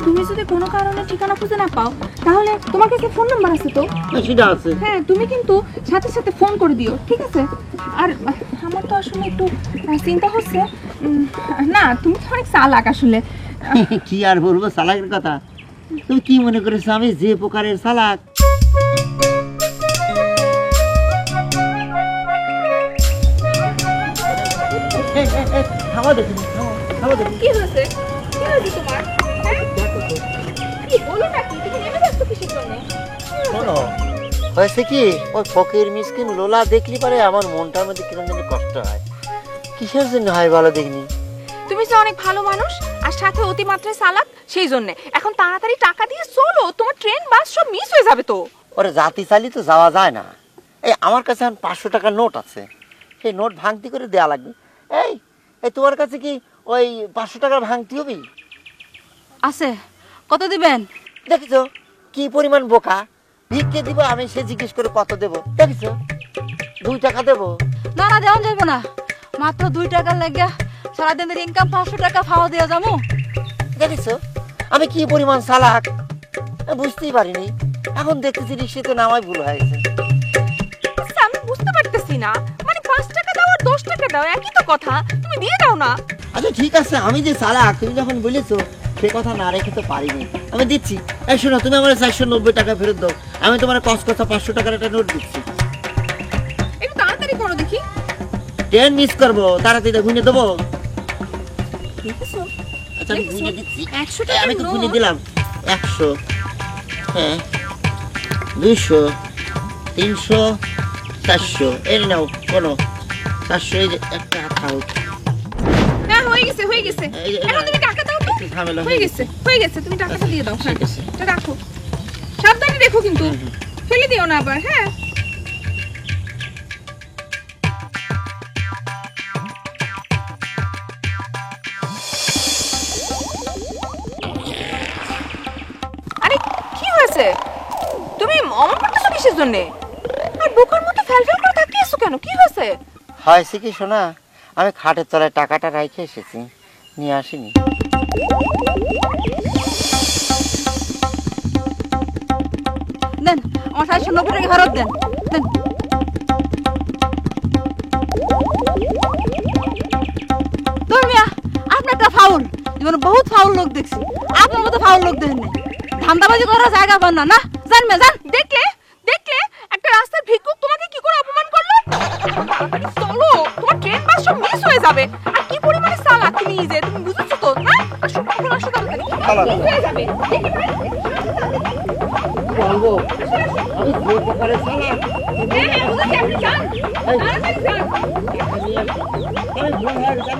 তুমি যদি কোনো কারণে ঠিকানা খুঁজে না পাও তাহলে তোমার কাছে ফোন নাম্বার আছে তো? সেটা আছে। হ্যাঁ, তুমি কিন্তু সাথে সাথে ফোন করে দিও, ঠিক আছে? আর আমার তো আসলে একটু চিন্তা হচ্ছে, না তুমি তো অনেক চালাক আসলে। কি আর বলবো চালাকের কথা? তুমি কি মনে করেছো আমি যে প্রকারের চালাক? থামো দেখি, থামো দেখি। কি হয়েছে? কি হয়েছে তোমার? হ্যাঁ? কি বলো না, কি তুমি নেমে যাচ্ছ কিসের জন্য? শোনো, হয়েছে কি, ওই ফকির মিসকিন লোলা দেখলি পারে আমার মনটার মধ্যে কিরকম জানি কষ্ট হয়। কিসের জন্য হয় বলো দেখিনি? তুমি যে অনেক ভালো মানুষ আর সাথে অতিমাত্রায় চালাক, সেই জন্য এখন তাড়াতাড়ি টাকা দিয়ে চলো, তোমার ট্রেন বাস সব মিস হয়ে যাবে তো। ওরে জাতি চালি তো যাওয়া যায় না। এই আমার কাছে এখন 500 টাকার নোট আছে, সেই নোট ভাঙতি করে দেয়া লাগবে। এই এই তোমার কাছে কি ওই 500 টাকার ভাঙতি হবে? আছে, কত দিবেন? দেখিছো কি পরিমাণ বোকা, ভিক্ষে দিব আমি, সে জিজ্ঞেস করে কত দেব। দেখিছো 2 টাকা দেবো। না না, দেওয়া যাবে না, মাত্র 2 টাকার লাগে সারাদিনের ইনকাম 500 টাকা খাওয়া দেওয়া যাবো। দেখিছো আমি কি পরিমাণ চালাক, আমি বুঝতেই পারিনি। এখন দেখতেছি রিক্সাতে নামাই ভুল হয়েছে। আচ্ছা, আমি বুঝতে পারতেছি না, মানে 5 টাকা দাও আর 10 টাকা দাও একই তো কথা, তুমি দিয়ে দাও না। আচ্ছা ঠিক আছে, আমি যে চালাক তুমি যখন বলেছো সে কথা না রেখে তো পারিনি, আমি দিচ্ছি। এই শোনো, তুমি আমার 490 টাকা ফেরত দাও, আমি তোমার কথা 500 টাকার একটা নোট দিচ্ছি। একটু তাড়াতাড়ি করো দেখি। ট্রেন মিস করবো, তাড়াতাড়ি গুনে দেবো। দেখেছো? আচ্ছা আমি গুনে দিচ্ছি। 100 এই, টাকা আমি তো গুনে দিলাম। 100, হ্যাঁ, 200, 300, 400। এই নাও কোনো 400, এই যে একটা খাও। হ্যাঁ, হয়ে গেছে হয়ে গেছে। এই যে, এখন তুমি টাকা দাও তো। একটু ঝামেলা হয়ে গেছে হয়ে গেছে, তুমি টাকাটা দিয়ে দাও। হ্যাঁ, ঠিক আছে। এটা রাখো, সাবধানে রেখো কিন্তু, ফেলে দিও না আবার। হ্যাঁ, আরে কি হয়েছে? তুমি অমন করতেছো কিসের জন্য? আর বোকার মতো ফেলফেল করে তাকিয়ে আছো কেন? কি হয়েছে? হয়েছে কি শোনা, আমি খাটের তলায় টাকাটা রাখে এসেছি, নিয়ে আসিনি। দেন, আমার 490 টাকা ফেরত দেন। দেন। ধর্মিয়া, আপনি একটা ফাউল, জীবনে বহুত ফাউল লোক দেখছি, আপনার মতো ফাউল লোক দেখেন নাই। ধান্দাবাজি করার জায়গা পান না, না জান মে জান। দেখলে দেখলে একটা রাস্তার ভিক্ষুক তোমাকে কি করে অপমান করলো। তাড়াতাড়ি চলো, তোমার ট্রেন বাস সব মিস হয়ে যাবে। আর কি পরিমাণে চালাক তুমি, যে তুমি বুঝেছো তো? হ্যাঁ, আসো এখন, আসো তাড়াতাড়ি, মিস হয়ে যাবে। দেখি ভাই, বলবো আমি যে প্রকারের চালাক, হ্যাঁ হ্যাঁ, বুঝেছি, আপনি যান, তাড়াতাড়ি যান। আমি ভুল হয়ে গেছে।